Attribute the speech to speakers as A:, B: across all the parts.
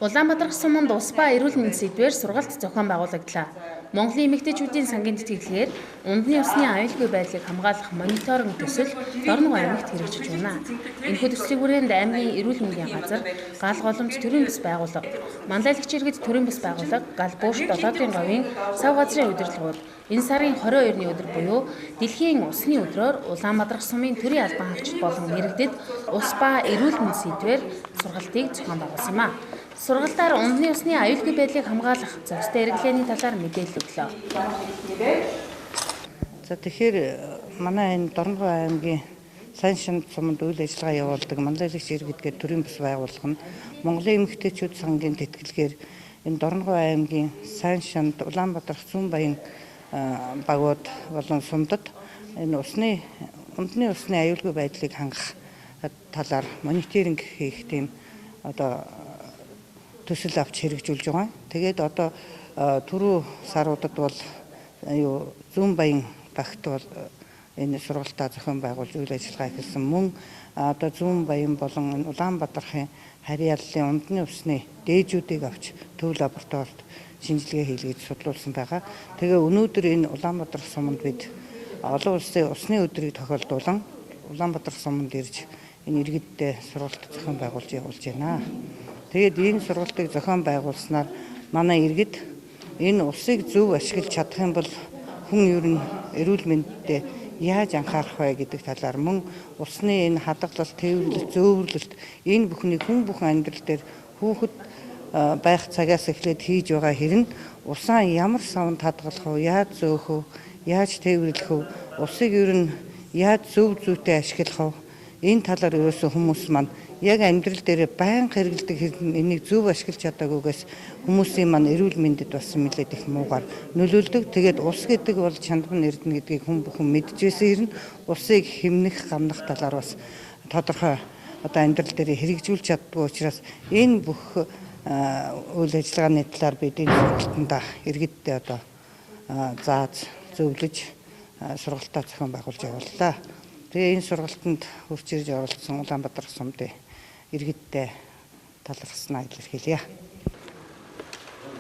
A: Улаанбаатар суманд ус ба эрүүл мэндийн сэдвээр сургалт зохион байгуулагдлаа. Монголын эмэгтэйчүүдийн сангийн тэтгэлгээр унтны усны аюулгүй байдлыг хамгаалах мониторинг төсөл Дорногов аймагт хэрэгжиж байна. Энэхүү төслийн хүрээнд аймгийн эрүүл мэндийн газар, гал голомт төрийн бас байгууллага, манлайлагч иргэд төрийн бас байгууллага, гал бууш долоодын говийн сав газрын удирдлагууд энэ сарын 22-ны өдөр буюу Дэлхийн усны өдрөөр Улаанбаатар сумын төрийн албан хаагчид болон иргэдэд ус ба эрүүл мэндийн сэдвээр сургалтыг зохион байгуулсан юм а. Сургалтаар унтны усны аюулгүй байдлыг хамгаалах зохистой хэрэглээний талаар мэдээлэл өглөө.
B: За тэгэхээр манай энэ Дорногов аймгийн сайн шинж суманд үйл ажиллагаа явуулдаг манлайлагч иргэдгээр төрийн бас байгууллага нь Монголын эмэгтэйчүүд сангийн тэтгэлгээр энэ Дорногов аймгийн сайн шинж Улаанбаатар Цүнбаян багууд болон сумдад энэ унтны усны аюулгүй байдлыг хангах талаар мониторинг хийх тийм төсөл авч хэрэгжүүлж байгаа. Тэгээд түрүү саруудад бол Цүнбаян багт бол энэ сургалтаа зохион байгуулж үйл ажиллагаа хийсэн. Мөн Цүнбаян болон Улаанбаатарын харьяаллын унтны усны дээжүүдийг авч төв лабораторид шинжилгээ хийлгэж судлуулсан байгаа. Тэгээ өнөөдөр энэ Улаанбаатар суманд бид олон улсын усны өдрийг тохиолдуулан Улаанбаатар суманд ирж энэ иргэдтэй сургалт зохион байгуулж явуулж байна. Тэгээд энэ сургалтыг зохион байгуулснаар манай иргэд энэ усыг зөв ашиглаж чадах юм бол хүн ер нь эрүүл мэндэд яаж анхаарах вэ гэдэг талаар мөн усны энэ хадгалалт, тээвэрлэлт, зөөвөрлөлт энэ бүхнийг хүн бүхэн амьдрал дээр хүүхэд байх цагаас эхлээд хийж байгаа хэрэг нь усаа ямар савнд хадгалах вэ, яаж зөөх вэ, яаж тээвэрлэх вэ, усыг ер нь яаж зөв зүйтэй ашиглах вэ? Энэ талаар ерөөсөө хүмүүс маань яг амьдрал дээр байнга хэрэгэлдэг хэрэг энийг зөв ашиглаж чадаагүйгээс хүмүүсийн маань эрүүл мэндэд бас нэлээд их муугар нөлөөлдөг. Тэгээд ус гэдэг бол чандман эрдэнэ гэдгийг хүн бүхэн мэдчихсэн хэрнэ усыг хэмнэх, гамнах талаар бас тодорхой амьдрал дээр хэрэгжүүлж чаддгүй учраас энэ бүх үйл ажиллагааны талаар бид энэ сургалтанда иргэдтэй зааж зөвлөж сургалтаа зохион байгуулж явууллаа. Тэгээ энэ сургалтанд хурж ирж оролцсон Улаанбаатар сумдын иргэдтэй талархснаа илэрхийлье.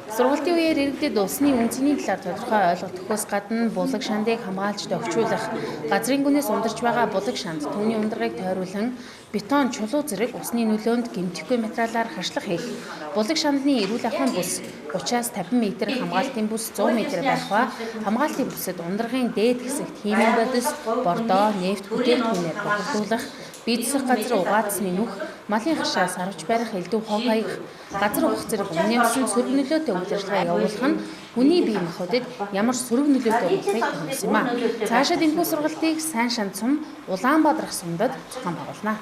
A: Сургалтын үеэр иргэдэд усны үнцний талаар тодорхой ойлголт өгөхөөс гадна булаг шандыг хамгаалж тохижуулах, газрын гүнээс ундарч байгаа булаг шанд түүний ундрагыг тойруулан бетон чулуу зэрэг усны нөлөөнд гэмтэхгүй материалаар хашлах хийх, булаг шандны эрүүл ахуйн бүс 30-аас 50 м, хамгаалтын бүс 100 м байх ба хамгаалтын бүсэд ундрагын дээд хэсэгт химийн бодис, бордоо, нефт бүтээгдэхүүнээр бохирдуулах, бие засах газар угаацсны нүх, малын хашаас арвч барих элдв хов хаягах, газар ухах зэрэг үнний усан сөрөг нөлөөтэй үйл ажиллагаа явуулах нь хүний бие махбодод ямар сөрөг нөлөөтэй болохыг томилсон юм а. Цаашид энэхүү сургалтыг сайн шанд сум Улаанбаатар сумдад зохион байгуулна.